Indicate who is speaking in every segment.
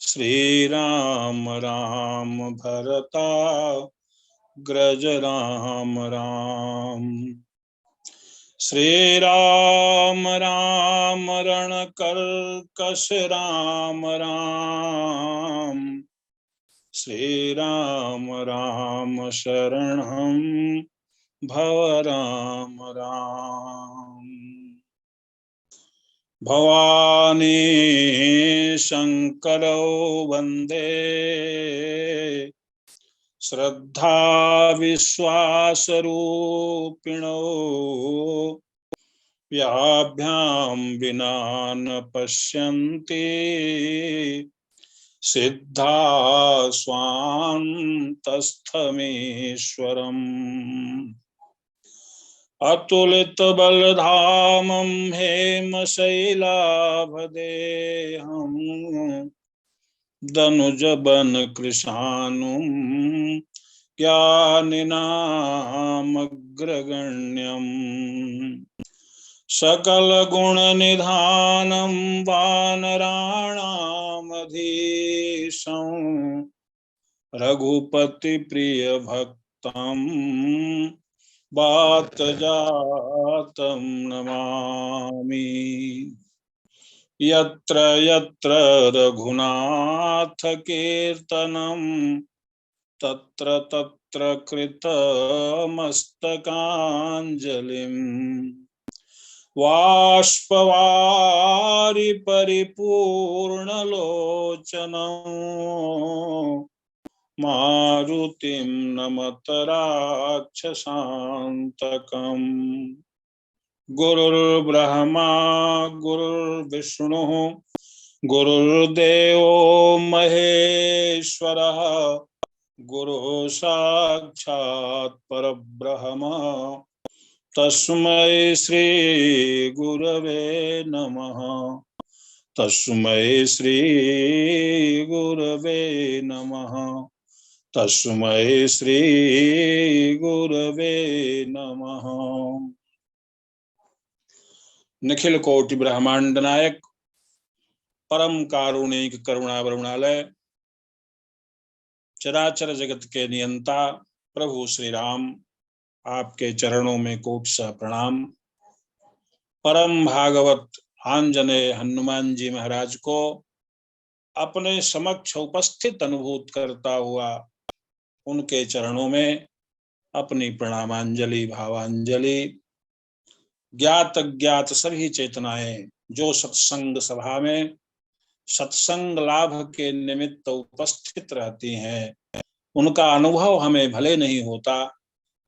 Speaker 1: श्री राम राम भरता ग्रज राम राम। श्री राम राम रण कर्कश राम राम। श्री राम राम शरणं भव राम राम। भवानी शंकरौ वंदे श्रद्धा विश्वास रूपिणो व्याभ्यां विना न पश्यन्ति सिद्धा स्वान्तस्थमीश्वरम्। अतुलित बलधामं हेमशैलाभदेहं दनुजबन कृशानुं ज्ञानिनामग्रगण्यम्। सकल गुण निधानं वानराणामधीशं रघुपति प्रिय भक्तं बात जातं नमामि। यत्र यत्र रघुनाथ कीर्तनं तत्र तत्र कृतमस्तकाञ्जलिं। बाष्पवारि परिपूर्णलोचनं मारुतिं नमत राक्षसान्तकम्। गुरुर्ब्रह्मा गुरुर्विष्णुः गुरुर्देवो महेश्वरः गुरुः साक्षात् परब्रह्म तस्मै श्री गुरवे नमः। तस्मै श्री गुरवे नमः। तस्मै श्री गुरवे नमः। निखिल कोटि ब्रह्मांड नायक परम कारुणिक करुणा वरुणालय चराचर जगत के नियंता प्रभु श्री राम, आपके चरणों में कोटि प्रणाम। परम भागवत आंजनेय हनुमान जी महाराज को अपने समक्ष उपस्थित अनुभूत करता हुआ उनके चरणों में अपनी प्रणामांजलि भावांजलि। ज्ञात ज्ञात सभी चेतनाएं जो सत्संग सभा में सत्संग लाभ के निमित्त उपस्थित रहती हैं, उनका अनुभव हमें भले नहीं होता,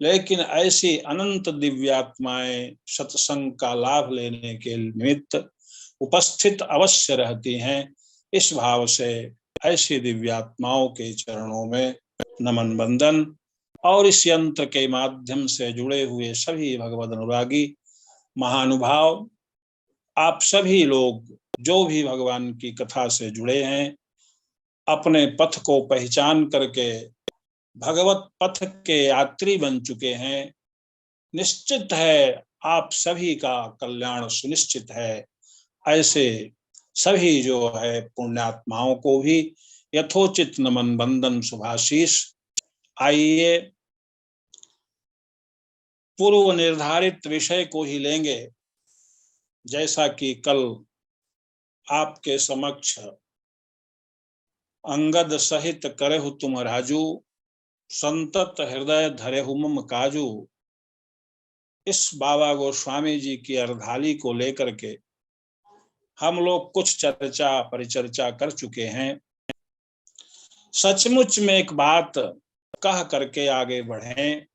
Speaker 1: लेकिन ऐसी अनंत दिव्यात्माएं सत्संग का लाभ लेने के निमित्त उपस्थित अवश्य रहती हैं। इस भाव से ऐसी दिव्यात्माओं के चरणों में नमन बंदन। और इस यंत्र के माध्यम से जुड़े हुए सभी भगवद अनुरागी महानुभाव, आप सभी लोग जो भी भगवान की कथा से जुड़े हैं, अपने पथ को पहचान करके भगवत पथ के यात्री बन चुके हैं, निश्चित है आप सभी का कल्याण सुनिश्चित है। ऐसे सभी जो है पुण्यात्माओं को भी यथोचित नमन बंदन शुभाशीष। आइए पूर्व निर्धारित विषय को ही लेंगे। जैसा कि कल आपके समक्ष अंगद सहित करहु तुम राजू, संतत हृदय धरेहु मम काजू, इस बाबा गोस्वामी जी की अर्धाली को लेकर के हम लोग कुछ चर्चा परिचर्चा कर चुके हैं। सचमुच में एक बात कह करके आगे बढ़ें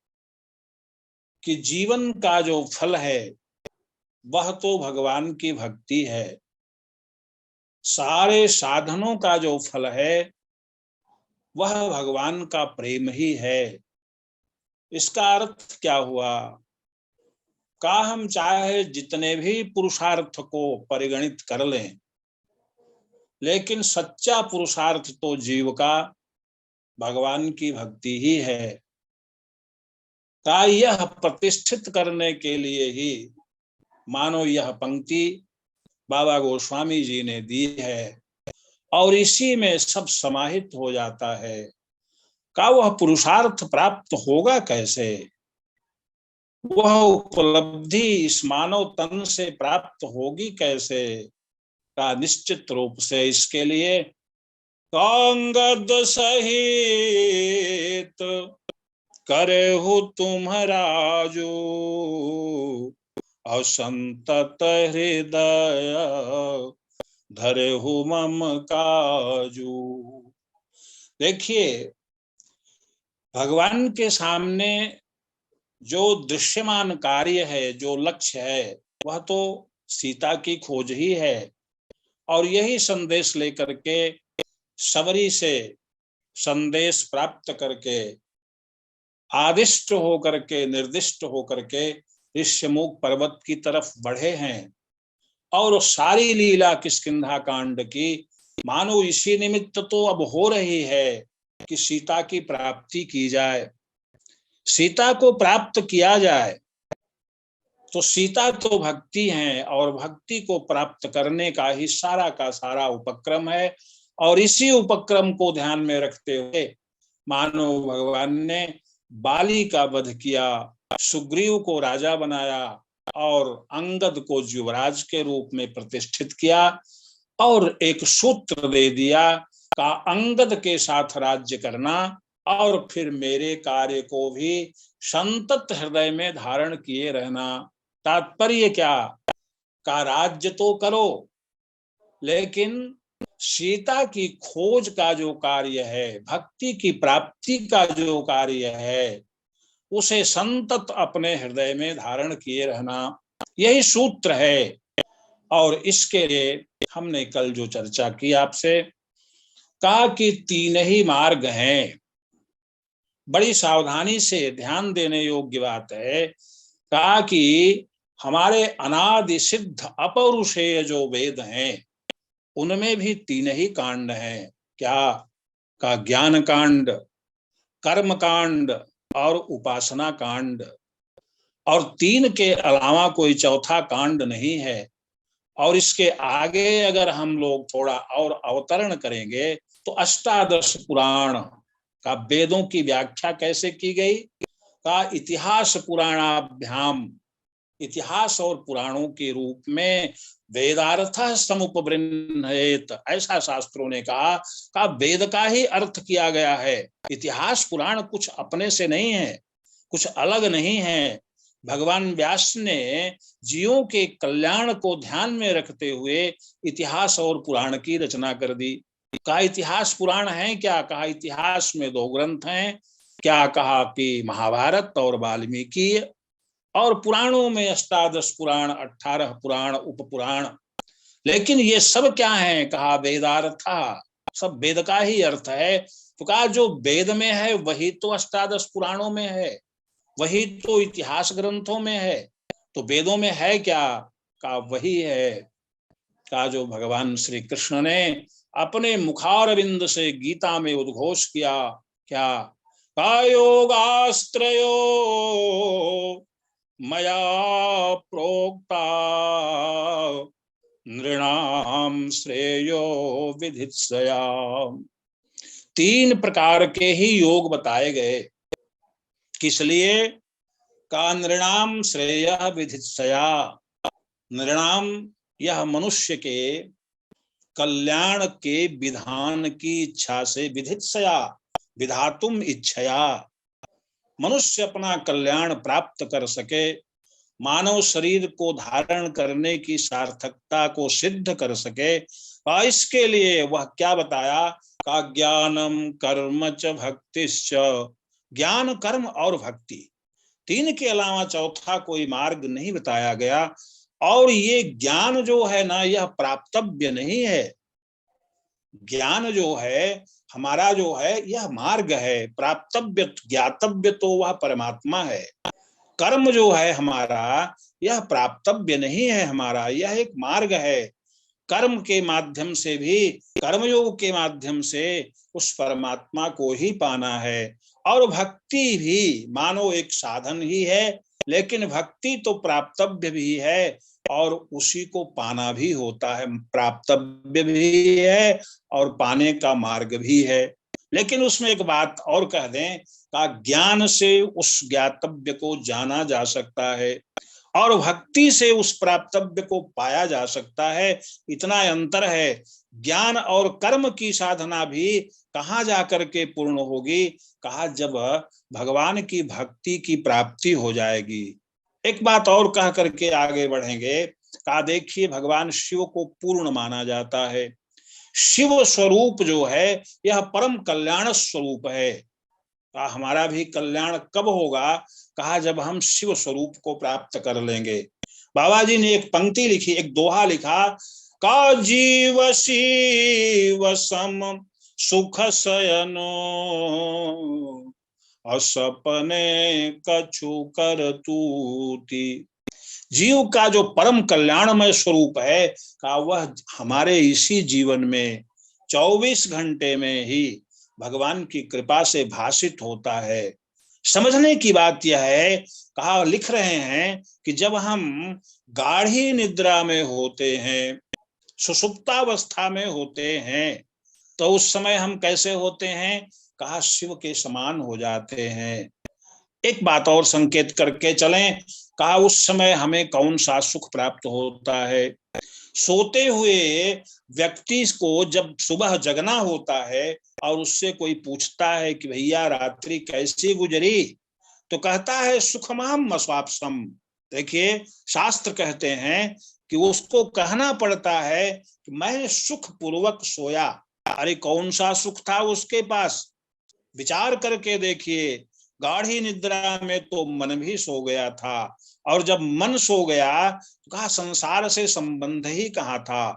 Speaker 1: कि जीवन का जो फल है वह तो भगवान की भक्ति है। सारे साधनों का जो फल है वह भगवान का प्रेम ही है। इसका अर्थ क्या हुआ? का हम चाहे जितने भी पुरुषार्थ को परिगणित कर लें, लेकिन सच्चा पुरुषार्थ तो जीव का भगवान की भक्ति ही है। का यह प्रतिष्ठित करने के लिए ही मानो यह पंक्ति बाबा गोस्वामी जी ने दी है, और इसी में सब समाहित हो जाता है। का वह पुरुषार्थ प्राप्त होगा कैसे? वह उपलब्धि इस मानव तन से प्राप्त होगी कैसे? का निश्चित रूप से इसके लिए अंगद सहित करहु तुम राजू, असंतत हृदय धरेहु मम काजू। देखिए, भगवान के सामने जो दृश्यमान कार्य है, जो लक्ष्य है, वह तो सीता की खोज ही है। और यही संदेश लेकर के सबरी से संदेश प्राप्त करके आदिष्ट होकर के निर्दिष्ट होकर के ऋष्यमुख पर्वत की तरफ बढ़े हैं। और सारी लीला किष्किंधा कांड की मानो इसी निमित्त तो अब हो रही है कि सीता की प्राप्ति की जाए, सीता को प्राप्त किया जाए। तो सीता तो भक्ति है, और भक्ति को प्राप्त करने का ही सारा का सारा उपक्रम है। और इसी उपक्रम को ध्यान में रखते हुए मानो भगवान ने बाली का वध किया, सुग्रीव को राजा बनाया और अंगद को युवराज के रूप में प्रतिष्ठित किया, और एक सूत्र दे दिया का अंगद के साथ राज्य करना, और फिर मेरे कार्य को भी संतत हृदय में धारण किए रहना। तात्पर्य क्या? का राज्य तो करो, लेकिन सीता की खोज का जो कार्य है, भक्ति की प्राप्ति का जो कार्य है, उसे संतत अपने हृदय में धारण किए रहना, यही सूत्र है। और इसके लिए हमने कल जो चर्चा की आपसे, कहा कि तीन ही मार्ग हैं। बड़ी सावधानी से ध्यान देने योग्य बात है। कहा कि हमारे अनादि सिद्ध अपौरुषेय जो वेद हैं, उनमें भी तीन ही कांड हैं। क्या? का ज्ञान कांड, कर्म कांड और उपासना कांड। और तीन के अलावा कोई चौथा कांड नहीं है। और इसके आगे अगर हम लोग थोड़ा और अवतरण करेंगे तो अष्टादश पुराण का वेदों की व्याख्या कैसे की गई? का इतिहास पुराणाभ्याम, इतिहास और पुराणों के रूप में वेदार्थ समुपबृंहेत, ऐसा शास्त्रों ने कहा। का वेद का ही अर्थ किया गया है। इतिहास पुराण कुछ अपने से नहीं है, कुछ अलग नहीं है। भगवान व्यास ने जीवों के कल्याण को ध्यान में रखते हुए इतिहास और पुराण की रचना कर दी। कहा इतिहास पुराण है क्या? कहा इतिहास में दो ग्रंथ हैं। क्या? कहा कि महाभारत और वाल्मीकि। और पुराणों में अष्टादश पुराण, 18 पुराण, उपपुराण। लेकिन ये सब क्या है? कहा वेदार्थ, सब वेद का ही अर्थ है। तो कहा जो वेद में है वही तो अष्टादश पुराणों में है, वही तो इतिहास ग्रंथों में है। तो वेदों में है क्या? का वही है। का जो भगवान श्री कृष्ण ने अपने मुखारविंद से गीता में उद्घोष किया। क्या? का योगास्त्रयो मया प्रोक्ता नृणाम श्रेयो विधित्सया। तीन प्रकार के ही योग बताए गए। किस लिए? का नृणाम श्रेय विधित्सया, नृणाम यह मनुष्य के कल्याण के विधान की इच्छा से, विधित्सया विधातुम इच्छया, मनुष्य अपना कल्याण प्राप्त कर सके, मानव शरीर को धारण करने की सार्थकता को सिद्ध कर सके, और इसके लिए वह क्या बताया, का ज्ञानम कर्म च भक्तिश्च, ज्ञान कर्म और भक्ति, तीन के अलावा चौथा कोई मार्ग नहीं बताया गया। और ये ज्ञान जो है ना, यह प्राप्तव्य नहीं है। ज्ञान जो है हमारा जो है यह मार्ग है, प्राप्तव्य ज्ञातव्य तो वह परमात्मा है। कर्म जो है हमारा यह प्राप्तव्य नहीं है हमारा, यह एक मार्ग है। कर्म के माध्यम से भी, कर्मयोग के माध्यम से उस परमात्मा को ही पाना है। और भक्ति भी मानो एक साधन ही है, लेकिन भक्ति तो प्राप्तव्य भी है और उसी को पाना भी होता है, प्राप्तव्य भी है और पाने का मार्ग भी है। लेकिन उसमें एक बात और कह दें, का ज्ञान से उस ज्ञातव्य को जाना जा सकता है और भक्ति से उस प्राप्तव्य को पाया जा सकता है, इतना अंतर है। ज्ञान और कर्म की साधना भी कहाँ जाकर के पूर्ण होगी, कहा जब भगवान की भक्ति की प्राप्ति हो जाएगी। एक बात और कह करके आगे बढ़ेंगे, कहा देखिए भगवान शिव को पूर्ण माना जाता है। शिव स्वरूप जो है यह परम कल्याण स्वरूप है। कहा हमारा भी कल्याण कब होगा, कहा जब हम शिव स्वरूप को प्राप्त कर लेंगे। बाबा जी ने एक पंक्ति लिखी, एक दोहा लिखा, का जीव शिव सम सुख शयनो, असपने कछु कर तूती। जीव का जो परम कल्याणमय स्वरूप है, का वह हमारे इसी जीवन में 24 घंटे में ही भगवान की कृपा से भाषित होता है। समझने की बात यह है, कहा लिख रहे हैं कि जब हम गाढ़ी निद्रा में होते हैं, सुषुप्तावस्था में होते हैं, तो उस समय हम कैसे होते हैं, कहा शिव के समान हो जाते हैं। एक बात और संकेत करके चलें, कहा उस समय हमें कौन सा सुख प्राप्त होता है। सोते हुए व्यक्ति को जब सुबह जगना होता है और उससे कोई पूछता है कि भैया रात्रि कैसी गुजरी, तो कहता है सुखमाम मस्वापसम। देखिए शास्त्र कहते हैं कि उसको कहना पड़ता है कि मैं सुख पूर्वक सोया। अरे कौन सा सुख था उसके पास, विचार करके देखिए। गाढ़ी निद्रा में तो मन भी सो गया था, और जब मन सो गया तो कहा संसार से संबंध ही कहाँ था।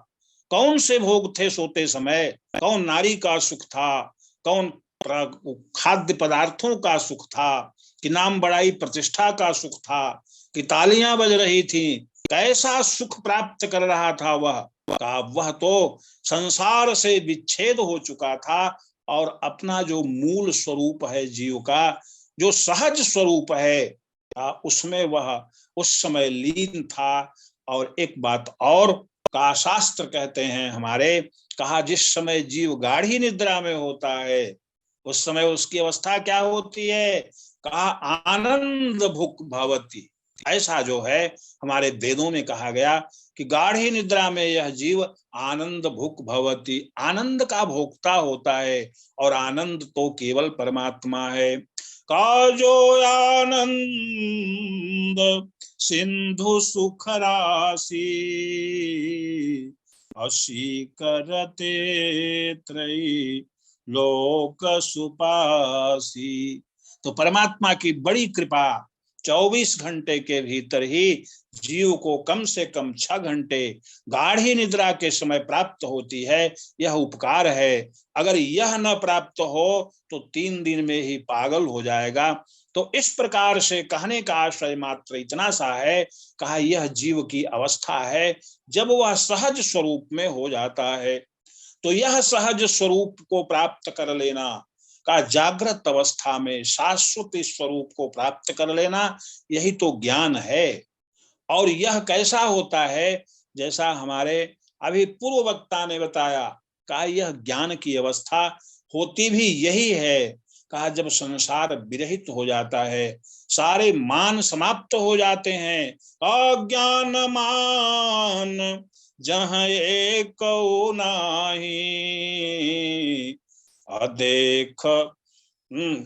Speaker 1: कौन से भोग थे सोते समय, कौन नारी का सुख था, कौन खाद्य पदार्थों का सुख था, कि नाम बड़ाई प्रतिष्ठा का सुख था, कि तालियां बज रही थी, कैसा सुख प्राप्त कर रहा था वह। का वह तो संसार से विच्छेद हो चुका था और अपना जो मूल स्वरूप है जीव का, जो सहज स्वरूप है, उसमें वह उस समय लीन था। और एक बात और, का शास्त्र कहते हैं हमारे, कहा जिस समय जीव गाढ़ी निद्रा में होता है उस समय उसकी अवस्था क्या होती है, कहा आनंद भुक भवती। ऐसा जो है हमारे वेदों में कहा गया कि गाढ़ी निद्रा में यह जीव आनंद भुक भवती, आनंद का भोक्ता होता है, और आनंद तो केवल परमात्मा है। का जो आनंद सिंधु सुख राशि, असी करते त्रयी लोक सुपासी। तो परमात्मा की बड़ी कृपा, 24 घंटे के भीतर ही जीव को कम से कम 6 घंटे गाढ़ी निद्रा के समय प्राप्त होती है। यह उपकार है। अगर यह न प्राप्त हो तो 3 दिन में ही पागल हो जाएगा। तो इस प्रकार से कहने का आशय मात्र इतना सा है, कहा यह जीव की अवस्था है जब वह सहज स्वरूप में हो जाता है। तो यह सहज स्वरूप को प्राप्त कर लेना, का जागृत अवस्था में शाश्वत स्वरूप को प्राप्त कर लेना, यही तो ज्ञान है। और यह कैसा होता है, जैसा हमारे अभी पूर्व वक्ता ने बताया, कहा यह ज्ञान की अवस्था होती भी यही है। कहा जब संसार विरहित हो जाता है, सारे मान समाप्त हो जाते हैं, अज्ञान मान जहाँ एक नाही, अदेख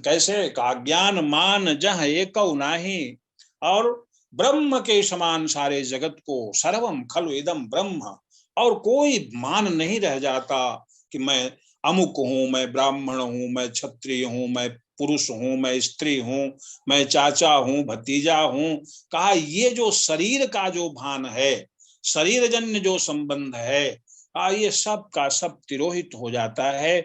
Speaker 1: कैसे का ज्ञान मान जहाँ एक नाही, और ब्रह्म के समान सारे जगत को, सर्वम खलु इदम ब्रह्म, और कोई मान नहीं रह जाता कि मैं अमुक हूं, मैं ब्राह्मण हूं, मैं क्षत्रिय हूं, मैं पुरुष हूं, मैं स्त्री हूं, मैं चाचा हूं, भतीजा हूं। कहा ये जो शरीर का जो भान है, शरीर जन्य जो संबंध है, ये सब का सब तिरोहित हो जाता है।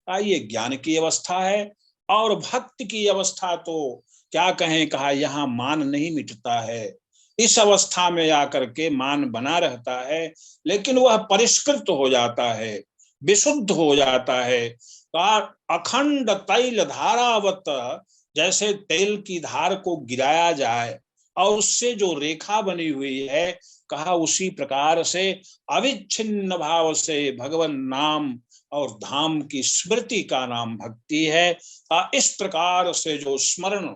Speaker 1: ये ज्ञान की अवस्था है। और भक्त की अवस्था तो क्या कहें, कहा यहाँ मान नहीं मिटता है। इस अवस्था में आकर के मान बना रहता है, लेकिन वह परिष्कृत हो जाता है, विशुद्ध हो जाता है। कहा अखंड तैल धारावत, जैसे तेल की धार को गिराया जाए और उससे जो रेखा बनी हुई है, कहा उसी प्रकार से अविच्छिन्न भाव से भगवान नाम और धाम की स्मृति का नाम भक्ति है। इस प्रकार से जो स्मरण,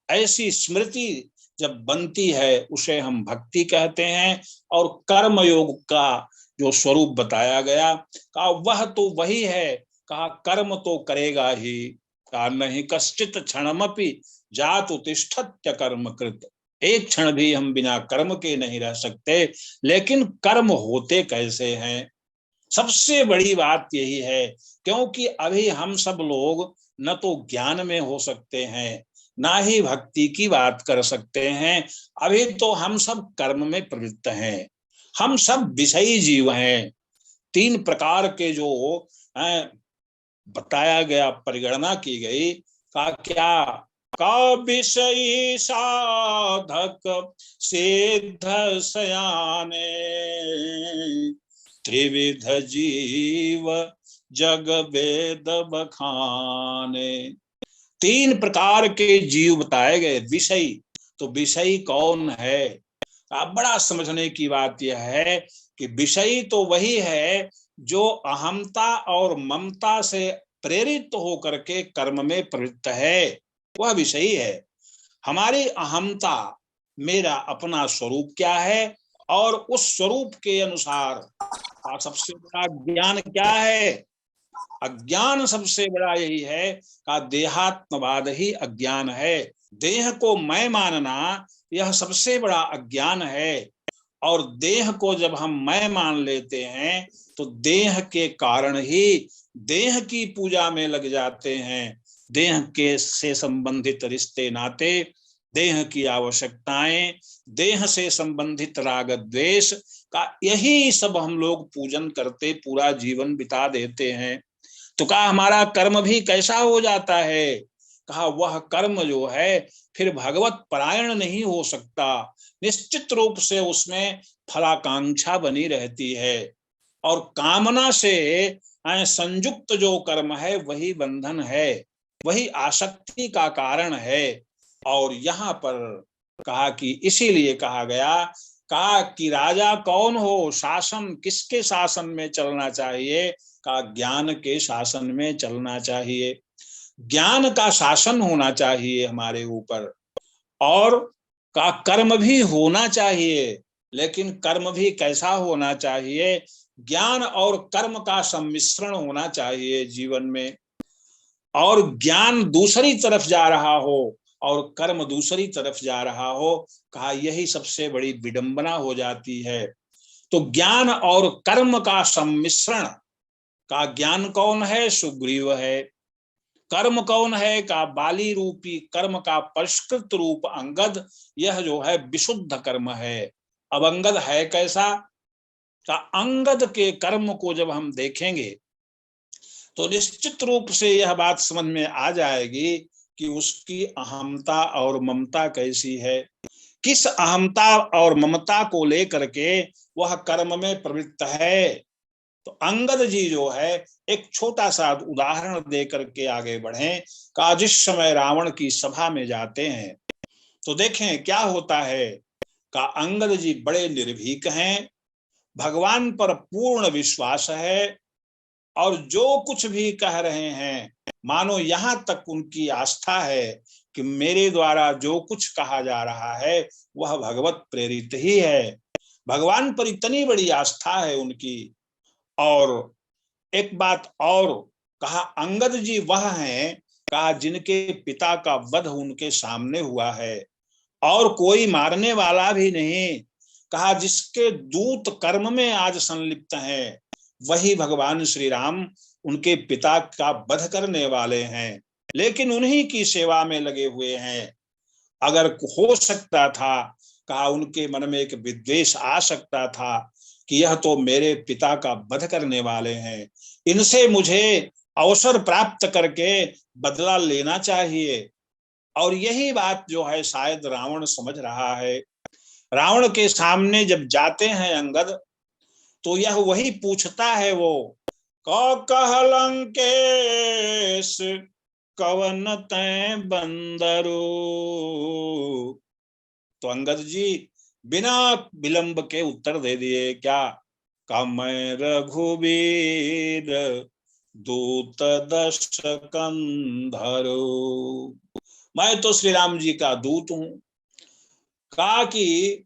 Speaker 1: ऐसी स्मृति जब बनती है उसे हम भक्ति कहते हैं। और कर्म योग का जो स्वरूप बताया गया, कहा वह तो वही है, कहा कर्म तो करेगा ही, कहा नहीं कश्चित क्षणमपि जातु तिष्ठत्य कर्म कृत, एक क्षण भी हम बिना कर्म के नहीं रह सकते। लेकिन कर्म होते कैसे हैं, सबसे बड़ी बात यही है, क्योंकि अभी हम सब लोग न तो ज्ञान में हो सकते हैं, ना ही भक्ति की बात कर सकते हैं। अभी तो हम सब कर्म में प्रवृत्त हैं, हम सब विषयी जीव हैं। तीन प्रकार के जो बताया गया, परिगणना की गई, का क्या, का विषयी साधक सिद्ध सयाने, त्रिविध जीव जग वेद बखाने। तीन प्रकार के जीव बताए गए। विषयी, तो विषयी कौन है, आप बड़ा समझने की बात यह है कि विषयी तो वही है जो अहमता और ममता से प्रेरित होकर के कर्म में प्रवृत्त है, वह विषयी है। हमारी अहमता, मेरा अपना स्वरूप क्या है, और उस स्वरूप के अनुसार सबसे बड़ा ज्ञान क्या है, अज्ञान सबसे बड़ा यही है का देहात्मवाद ही अज्ञान है। देह को मैं मानना, यह सबसे बड़ा अज्ञान है। और देह को जब हम मैं मान लेते हैं तो देह के कारण ही देह की पूजा में लग जाते हैं। देह के से संबंधित रिश्ते नाते, देह की आवश्यकताएं, देह से संबंधित राग द्वेष का, यही सब हम लोग पूजन करते पूरा जीवन बिता देते हैं। तो कहा हमारा कर्म भी कैसा हो जाता है, कहा वह कर्म जो है फिर भगवत परायण नहीं हो सकता। निश्चित रूप से उसमें फलाकांक्षा बनी रहती है, और कामना से संयुक्त जो कर्म है वही बंधन है, वही आसक्ति का कारण है। और यहाँ पर कहा कि इसीलिए कहा गया, कहा कि राजा कौन हो, शासन किसके शासन में चलना चाहिए, का ज्ञान के शासन में चलना चाहिए। ज्ञान का शासन होना चाहिए हमारे ऊपर, और का कर्म भी होना चाहिए, लेकिन कर्म भी कैसा होना चाहिए, ज्ञान और कर्म का सम्मिश्रण होना चाहिए जीवन में। और ज्ञान दूसरी तरफ जा रहा हो और कर्म दूसरी तरफ जा रहा हो, कहा यही सबसे बड़ी विडंबना हो जाती है। तो ज्ञान और कर्म का सम्मिश्रण, का ज्ञान कौन है, सुग्रीव है। कर्म कौन है, का बाली रूपी कर्म का परिष्कृत रूप अंगद, यह जो है विशुद्ध कर्म है। अब अंगद है कैसा, का अंगद के कर्म को जब हम देखेंगे तो निश्चित रूप से यह बात समझ में आ जाएगी कि उसकी अहमता और ममता कैसी है, किस अहमता और ममता को लेकर के वह कर्म में प्रवृत्त है। तो अंगद जी जो है, एक छोटा सा उदाहरण देकर के आगे बढ़े, का जिस समय रावण की सभा में जाते हैं तो देखें क्या होता है, का अंगद जी बड़े निर्भीक हैं, भगवान पर पूर्ण विश्वास है, और जो कुछ भी कह रहे हैं मानो यहां तक उनकी आस्था है कि मेरे द्वारा जो कुछ कहा जा रहा है वह भगवत प्रेरित ही है। भगवान पर इतनी बड़ी आस्था है उनकी। और एक बात और कहा, अंगद जी वह हैं, कहा जिनके पिता का वध उनके सामने हुआ है और कोई मारने वाला भी नहीं। कहा जिसके दूत कर्म में आज संलिप्त हैं, वही भगवान श्री राम उनके पिता का वध करने वाले हैं, लेकिन उन्हीं की सेवा में लगे हुए हैं। अगर हो सकता था, कहा उनके मन में एक विद्वेष आ सकता था कि यह तो मेरे पिता का वध करने वाले हैं, इनसे मुझे अवसर प्राप्त करके बदला लेना चाहिए। और यही बात जो है शायद रावण समझ रहा है। रावण के सामने जब जाते हैं अंगद, तो यह वही पूछता है, वो कहलंकेश कवन तै बंदरो। तो अंगद जी बिना विलंब के उत्तर दे दिए, क्या? का मैं रघुवीर दूत दश कंधरो, मैं तो श्री राम जी का दूत हूं। कहा कि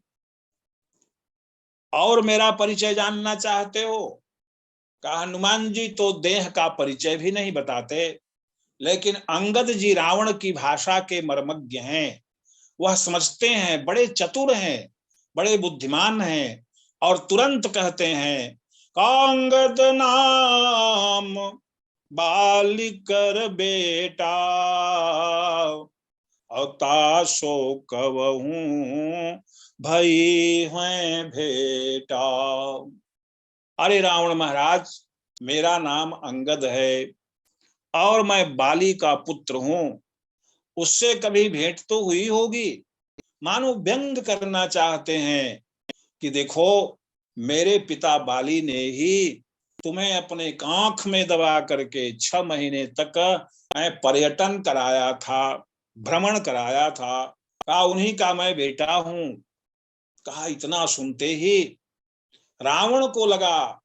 Speaker 1: और मेरा परिचय जानना चाहते हो? कहा हनुमान जी तो देह का परिचय भी नहीं बताते, लेकिन अंगद जी रावण की भाषा के मर्मज्ञ हैं। वह समझते हैं, बड़े चतुर हैं, बड़े बुद्धिमान हैं, और तुरंत कहते हैं, कांगद नाम बालिकर बेटा अवताशो कवहूं भई हैं भेटा। अरे रावण महाराज, मेरा नाम अंगद है और मैं बाली का पुत्र हूं। उससे कभी भेंट तो हुई होगी। मानो व्यंग करना चाहते हैं कि देखो, मेरे पिता बाली ने ही तुम्हें अपने कांख में दबा करके 6 महीने तक पर्यटन कराया था, भ्रमण कराया था। कहा उन्हीं का मैं बेटा हूं। कहा इतना सुनते ही रावण को लगा,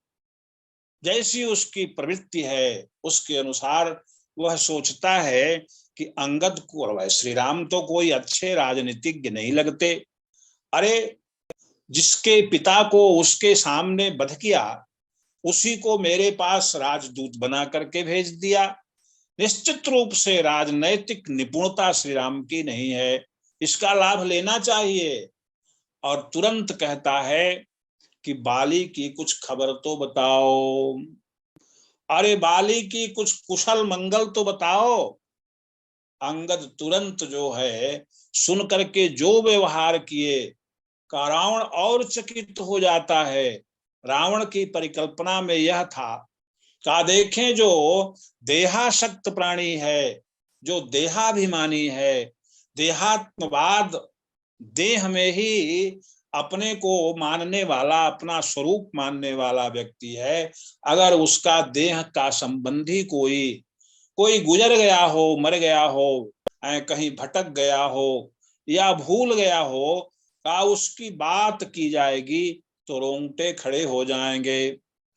Speaker 1: जैसी उसकी प्रवृत्ति है उसके अनुसार वह सोचता है कि अंगद को, श्री राम तो कोई अच्छे राजनीतिज्ञ नहीं लगते। अरे जिसके पिता को उसके सामने वध किया, उसी को मेरे पास राजदूत बना करके भेज दिया। निश्चित रूप से राजनैतिक निपुणता श्री राम की नहीं है, इसका लाभ लेना चाहिए। और तुरंत कहता है कि बाली की कुछ खबर तो बताओ। अरे बाली की कुछ कुशल मंगल तो बताओ। अंगद तुरंत जो है सुन करके जो व्यवहार किए, का रावण और चकित हो जाता है। रावण की परिकल्पना में यह था, का देखें जो देहाशक्त प्राणी है, जो देहाभिमानी है, देहात्मवाद, देह में ही अपने को मानने वाला, अपना स्वरूप मानने वाला व्यक्ति है, अगर उसका देह का संबंधी कोई कोई गुजर गया हो, मर गया हो, कहीं भटक गया हो या भूल गया हो, का उसकी बात की जाएगी तो रोंगटे खड़े हो जाएंगे,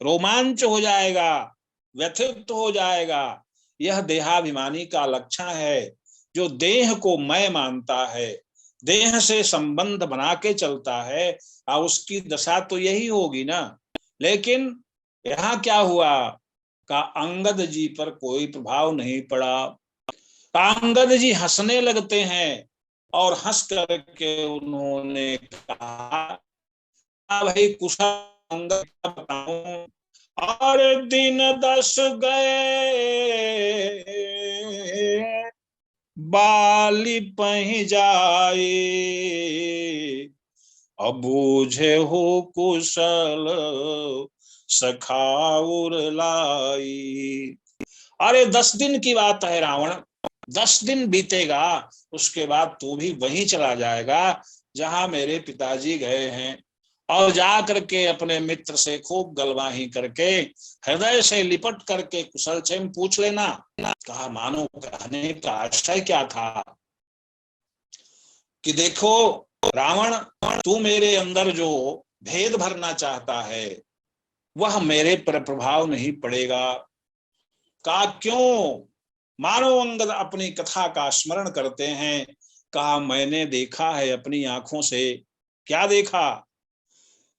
Speaker 1: रोमांच हो जाएगा, व्यथित हो जाएगा। यह देहाभिमानी का लक्षण है, जो देह को मैं मानता है, देह से संबंध बना के चलता है, उसकी दशा तो यही होगी ना। लेकिन यहाँ क्या हुआ, का अंगद जी पर कोई प्रभाव नहीं पड़ा। अंगद जी हंसने लगते हैं और हंस करके उन्होंने कहा, भाई कुशल अंगद बताऊं, और दिन 10 गए बाली पही जाए, अब बूझे हो कुशल सखाउर लाई। अरे 10 दिन की बात है रावण, 10 दिन बीतेगा, उसके बाद तू भी वहीं चला जाएगा जहां मेरे पिताजी गए हैं, और जा करके अपने मित्र से खूब गलवाही करके हृदय से लिपट करके कुशल क्षेम पूछ लेना। कहा मानो कहने का आशय क्या था कि देखो रावण, तू मेरे अंदर जो भेद भरना चाहता है वह मेरे पर प्रभाव नहीं पड़ेगा। कहा क्यों? मानव अंगद अपनी कथा का स्मरण करते हैं। कहा मैंने देखा है अपनी आंखों से। क्या देखा?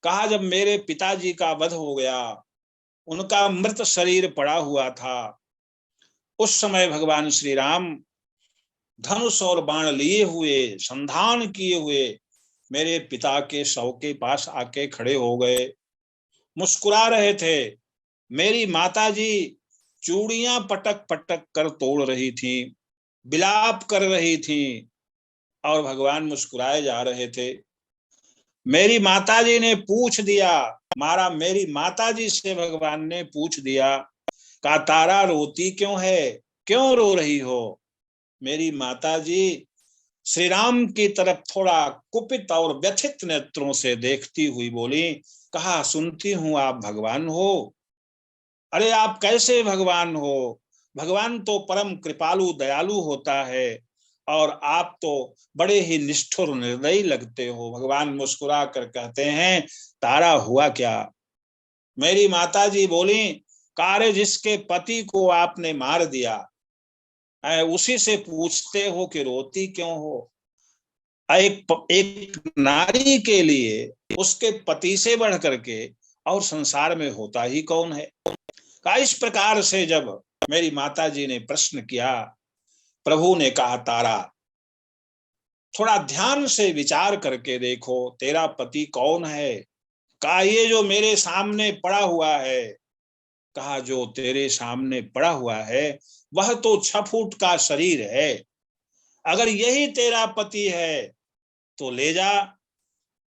Speaker 1: कहा जब मेरे पिताजी का वध हो गया, उनका मृत शरीर पड़ा हुआ था, उस समय भगवान श्री राम धनुष और बाण लिए हुए, संधान किए हुए मेरे पिता के शव के पास आके खड़े हो गए, मुस्कुरा रहे थे। मेरी माताजी चूड़ियां पटक पटक कर तोड़ रही थी, विलाप कर रही थी, और भगवान मुस्कुराए जा रहे थे। मेरी माताजी ने पूछ दिया, मेरी माताजी से भगवान ने पूछ दिया, कहा तारा रोती क्यों है, क्यों रो रही हो? मेरी माताजी श्री राम की तरफ थोड़ा कुपित और व्यथित नेत्रों से देखती हुई बोली, कहा सुनती हूं आप भगवान हो। अरे आप कैसे भगवान हो? भगवान तो परम कृपालु दयालु होता है, और आप तो बड़े ही निष्ठुर निर्दयी लगते हो। भगवान मुस्कुरा कर कहते हैं, तारा हुआ क्या? मेरी माताजी बोली, कार्य जिसके पति को आपने मार दिया, उसी से पूछते हो कि रोती क्यों हो? एक नारी के लिए उसके पति से बढ़ करके और संसार में होता ही कौन है? का इस प्रकार से जब मेरी माताजी ने प्रश्न किया, प्रभु ने कहा तारा थोड़ा ध्यान से विचार करके देखो, तेरा पति कौन है? कहा ये जो मेरे सामने पड़ा हुआ है। कहा जो तेरे सामने पड़ा हुआ है वह तो 6 फुट का शरीर है। अगर यही तेरा पति है तो ले जा,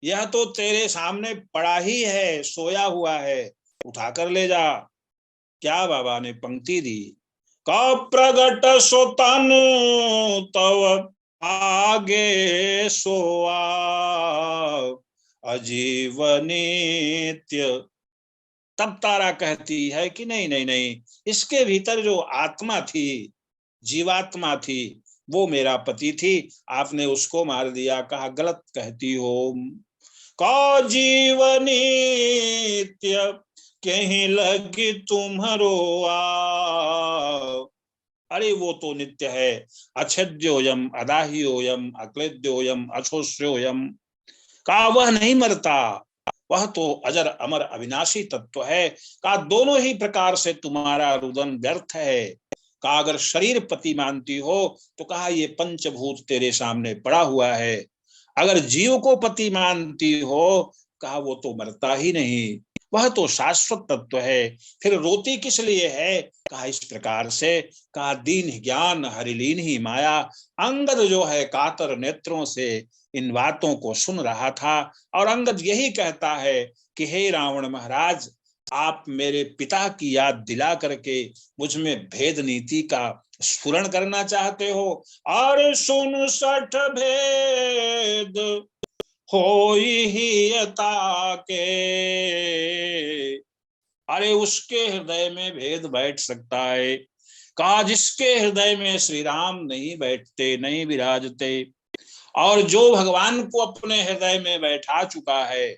Speaker 1: यह तो तेरे सामने पड़ा ही है, सोया हुआ है, उठाकर ले जा। क्या बाबा ने पंक्ति दी, क प्रगट सो तन तव आगे सोआ अजीव नित्य। तब तारा कहती है कि नहीं नहीं नहीं, इसके भीतर जो आत्मा थी, जीवात्मा थी, वो मेरा पति थी, आपने उसको मार दिया। कहा गलत कहती हो। का जीव नित्य कहीं लगी तुम्हारो अरे वो तो नित्य है, अछेद्योयम अदाह्योयम अक्लेद्योयम अछोस्योयम। का वह नहीं मरता, वह तो अजर अमर अविनाशी तत्व है। का दोनों ही प्रकार से तुम्हारा रुदन व्यर्थ है। का अगर शरीर पति मानती हो तो कहा ये पंचभूत तेरे सामने पड़ा हुआ है। अगर जीव को पति मानती हो, कहा वो तो मरता ही नहीं, वह तो शाश्वत तत्व है, फिर रोती किस लिए है? कहा इस प्रकार से, कहा दीन ज्ञान हरिलीन ही माया। अंगद जो है कातर नेत्रों से इन बातों को सुन रहा था, और अंगद यही कहता है कि हे रावण महाराज, आप मेरे पिता की याद दिला करके मुझ में भेद नीति का स्फुरण करना चाहते हो। और सुन 60 भेद होई ही यता के। अरे उसके हृदय में भेद बैठ सकता है, कहा जिसके हृदय में श्री राम नहीं बैठते, नहीं विराजते, और जो भगवान को अपने हृदय में बैठा चुका है,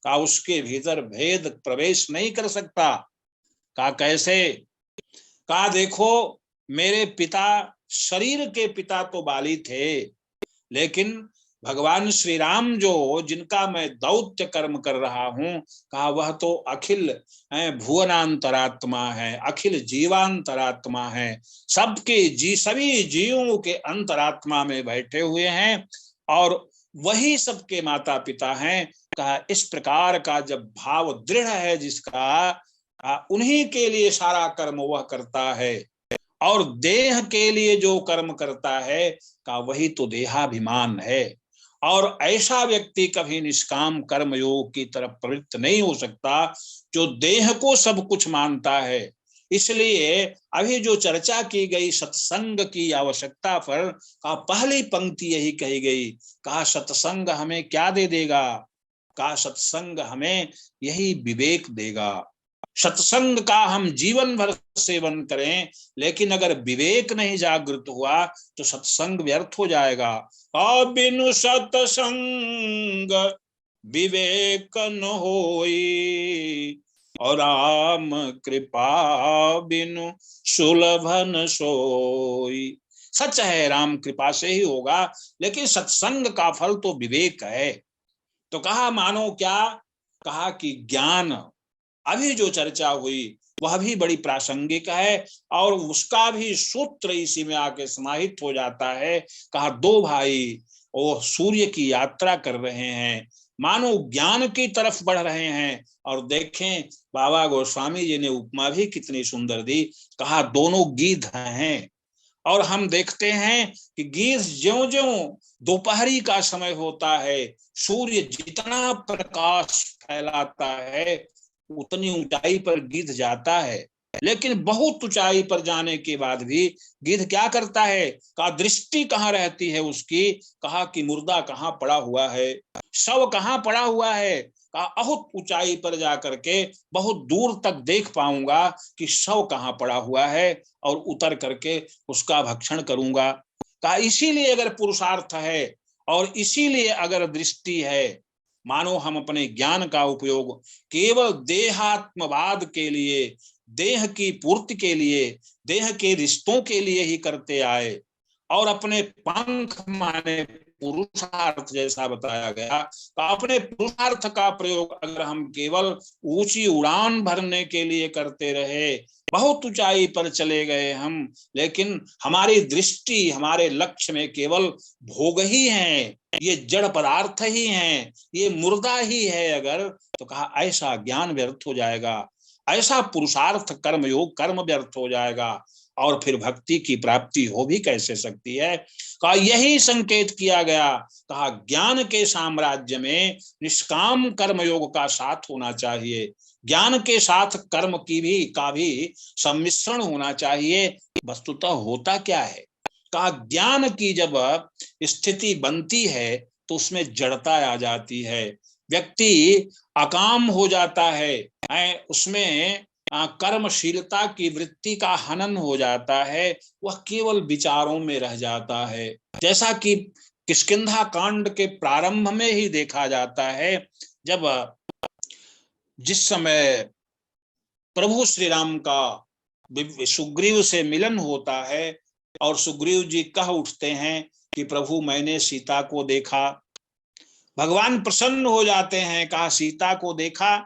Speaker 1: कहा उसके भीतर भेद प्रवेश नहीं कर सकता। कहा कैसे? कहा देखो, मेरे पिता, शरीर के पिता तो बाली थे, लेकिन भगवान श्री राम जो जिनका मैं दौत्य कर्म कर रहा हूं, कहा वह तो अखिल भुवनांतरात्मा है, अखिल जीवांतरात्मा है, सभी जीवों के अंतरात्मा में बैठे हुए हैं, और वही सबके माता पिता हैं। कहा इस प्रकार का जब भाव दृढ़ है जिसका, उन्हीं के लिए सारा कर्म वह करता है, और देह के लिए जो कर्म करता है का वही तो देहाभिमान है। और ऐसा व्यक्ति कभी निष्काम कर्म योग की तरफ प्रवृत्त नहीं हो सकता जो देह को सब कुछ मानता है। इसलिए अभी जो चर्चा की गई सत्संग की आवश्यकता पर, का पहली पंक्ति यही कही गई, कहा सत्संग हमें क्या दे देगा? कहा सत्संग हमें यही विवेक देगा। सत्संग का हम जीवन भर सेवन करें, लेकिन अगर विवेक नहीं जागृत हुआ तो सत्संग व्यर्थ हो जाएगा। बिनु सत्संग विवेक न होई, और राम कृपा बिनु सुलभन सोई। सच है, राम कृपा से ही होगा, लेकिन सत्संग का फल तो विवेक है। तो कहा मानो क्या, कहा कि ज्ञान, अभी जो चर्चा हुई वह भी बड़ी प्रासंगिक है और उसका भी सूत्र इसी में आके समाहित हो जाता है। कहा दो भाई वो सूर्य की यात्रा कर रहे हैं, मानो ज्ञान की तरफ बढ़ रहे हैं। और देखें बाबा गोस्वामी जी ने उपमा भी कितनी सुंदर दी। कहा दोनों गिद्ध हैं, और हम देखते हैं कि गिद्ध ज्यों ज्यों दोपहरी का समय होता है, सूर्य जितना प्रकाश फैलाता है उतनी ऊंचाई पर गिद्ध जाता है। लेकिन बहुत ऊंचाई पर जाने के बाद भी गिद्ध क्या करता है, कहा दृष्टि कहाँ रहती है उसकी, कहा कि मुर्दा कहाँ पड़ा हुआ है, शव कहाँ पड़ा हुआ है। कहा बहुत ऊंचाई पर जाकर के बहुत दूर तक देख पाऊंगा कि शव कहाँ पड़ा हुआ है, और उतर करके उसका भक्षण करूंगा। कहा इसीलिए अगर पुरुषार्थ है और इसीलिए अगर दृष्टि है, मानो हम अपने ज्ञान का उपयोग केवल देहात्मवाद के लिए, देह की पूर्ति के लिए, देह के रिश्तों के लिए ही करते आए, और अपने पंख माने पुरुषार्थ जैसा बताया गया, तो अपने पुरुषार्थ का प्रयोग अगर हम केवल ऊंची उड़ान भरने के लिए करते रहे, बहुत ऊंचाई पर चले गए हम, लेकिन हमारी दृष्टि हमारे लक्ष्य में केवल भोग ही है, ये जड़ पदार्थ ही हैं, ये मुर्दा ही है अगर, तो कहा ऐसा ज्ञान व्यर्थ हो जाएगा, ऐसा पुरुषार्थ कर्म योग कर्म व्यर्थ हो जाएगा, और फिर भक्ति की प्राप्ति हो भी कैसे सकती है। कहा यही संकेत किया गया। कहा ज्ञान के साम्राज्य में निष्काम कर्म योग का साथ होना चाहिए, ज्ञान के साथ कर्म की भी का भी सम्मिश्रण होना चाहिए। वस्तुतः होता क्या है, कहा ज्ञान की जब स्थिति बनती है तो उसमें जड़ता आ जाती है, व्यक्ति अकाम हो जाता है, उसमें कर्मशीलता की वृत्ति का हनन हो जाता है, वह केवल विचारों में रह जाता है। जैसा कि किष्किंधा कांड के प्रारंभ में ही देखा जाता है, जब जिस समय प्रभु श्री राम का सुग्रीव से मिलन होता है और सुग्रीव जी कह उठते हैं कि प्रभु मैंने सीता को देखा, भगवान प्रसन्न हो जाते हैं। कहा सीता को देखा,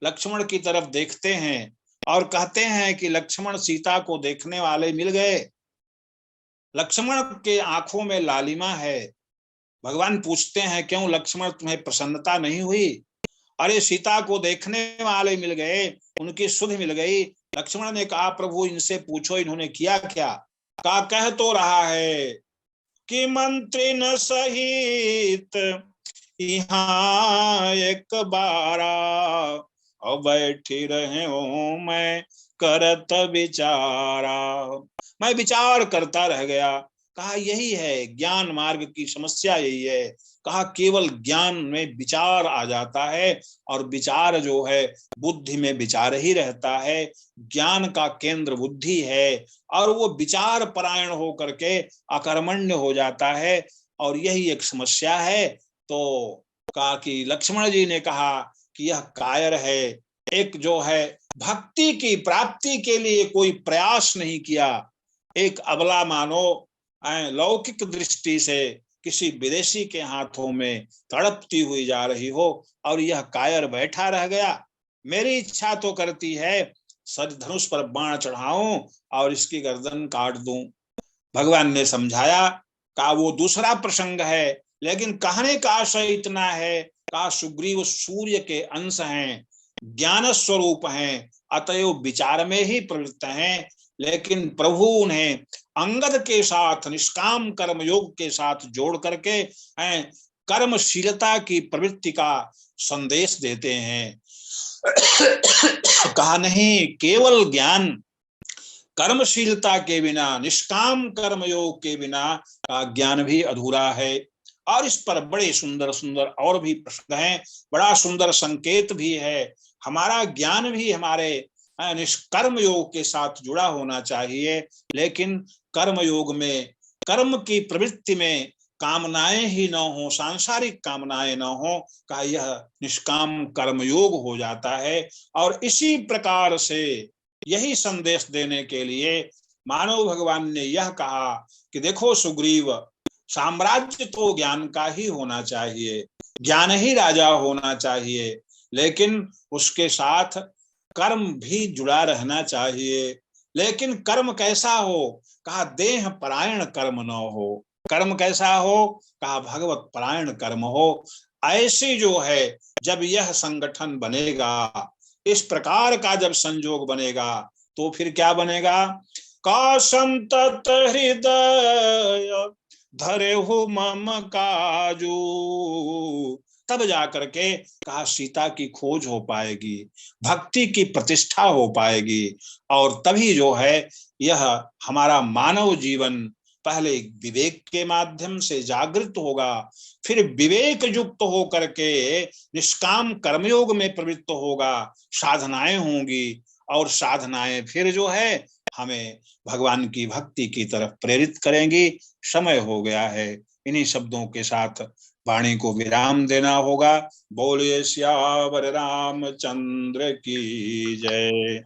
Speaker 1: लक्ष्मण की तरफ देखते हैं और कहते हैं कि लक्ष्मण सीता को देखने वाले मिल गए, लक्ष्मण के आंखों में लालिमा है। भगवान पूछते हैं क्यों लक्ष्मण तुम्हें प्रसन्नता नहीं हुई, अरे सीता को देखने वाले मिल गए, उनकी सुध मिल गई। लक्ष्मण ने कहा प्रभु इनसे पूछो इन्होंने किया क्या। कहा कह तो रहा है कि मंत्री न सहित यहाँ एक बारा, और बैठी रहे हो मैं करत विचारा, मैं विचार करता रह गया। कहा यही है ज्ञान मार्ग की समस्या, यही है। कहा केवल ज्ञान में विचार आ जाता है, और विचार जो है बुद्धि में विचार ही रहता है, ज्ञान का केंद्र बुद्धि है, और वो विचार परायण हो करके अकर्मण्य हो जाता है, और यही एक समस्या है। तो कहा कि लक्ष्मण जी ने कहा कि यह कायर है, एक जो है भक्ति की प्राप्ति के लिए कोई प्रयास नहीं किया, एक अबला मानो लौकिक दृष्टि से किसी विदेशी के हाथों में तड़पती हुई जा रही हो, और यह कायर बैठा रह गया। मेरी इच्छा तो करती है सर धनुष पर बाण चढ़ाऊं और इसकी गर्दन काट दूं। भगवान ने समझाया, कहा वो दूसरा प्रसंग है, लेकिन कहने का आशय इतना है, कहा सुग्रीव सूर्य के अंश हैं, ज्ञान स्वरूप हैं, अतएव विचार में ही प्रवृत्त हैं, लेकिन प्रभु उन्हें अंगद के साथ निष्काम कर्म योग के साथ जोड़ करके कर्मशीलता की प्रवृत्ति का संदेश देते हैं। कहा नहीं, केवल ज्ञान कर्मशीलता के बिना, निष्काम कर्मयोग के बिना का ज्ञान भी अधूरा है। और इस पर बड़े सुंदर सुंदर और भी प्रश्न हैं, बड़ा सुंदर संकेत भी है। हमारा ज्ञान भी हमारे निष्कर्म योग के साथ जुड़ा होना चाहिए, लेकिन कर्म योग में, कर्म की प्रवृत्ति में, कामनाएं ही न हो, सांसारिक कामनाएं न हो, का यह निष्काम कर्मयोग हो जाता है। और इसी प्रकार से यही संदेश देने के लिए मानव भगवान ने यह कहा कि देखो सुग्रीव, साम्राज्य तो ज्ञान का ही होना चाहिए, ज्ञान ही राजा होना चाहिए, लेकिन उसके साथ कर्म भी जुड़ा रहना चाहिए। लेकिन कर्म कैसा हो? कहा देह परायण कर्म न हो। कर्म कैसा हो? कहा भगवत परायण कर्म हो। ऐसी जो है, जब यह संगठन बनेगा, इस प्रकार का जब संजोग बनेगा, तो फिर क्या बनेगा? का संतत हृदय धरे हो मम काजू, तब जाकर के कहा सीता की खोज हो पाएगी, भक्ति की प्रतिष्ठा हो पाएगी। और तभी जो है यह हमारा मानव जीवन पहले विवेक के माध्यम से जागृत होगा, फिर विवेक युक्त होकर के निष्काम कर्मयोग में प्रवृत्त होगा, साधनाएं होंगी, और साधनाएं फिर जो है हमें भगवान की भक्ति की तरफ प्रेरित करेंगी। समय हो गया है, इन्हीं शब्दों के साथ वाणी को विराम देना होगा। बोलिए सियावर रामचंद्र की जय।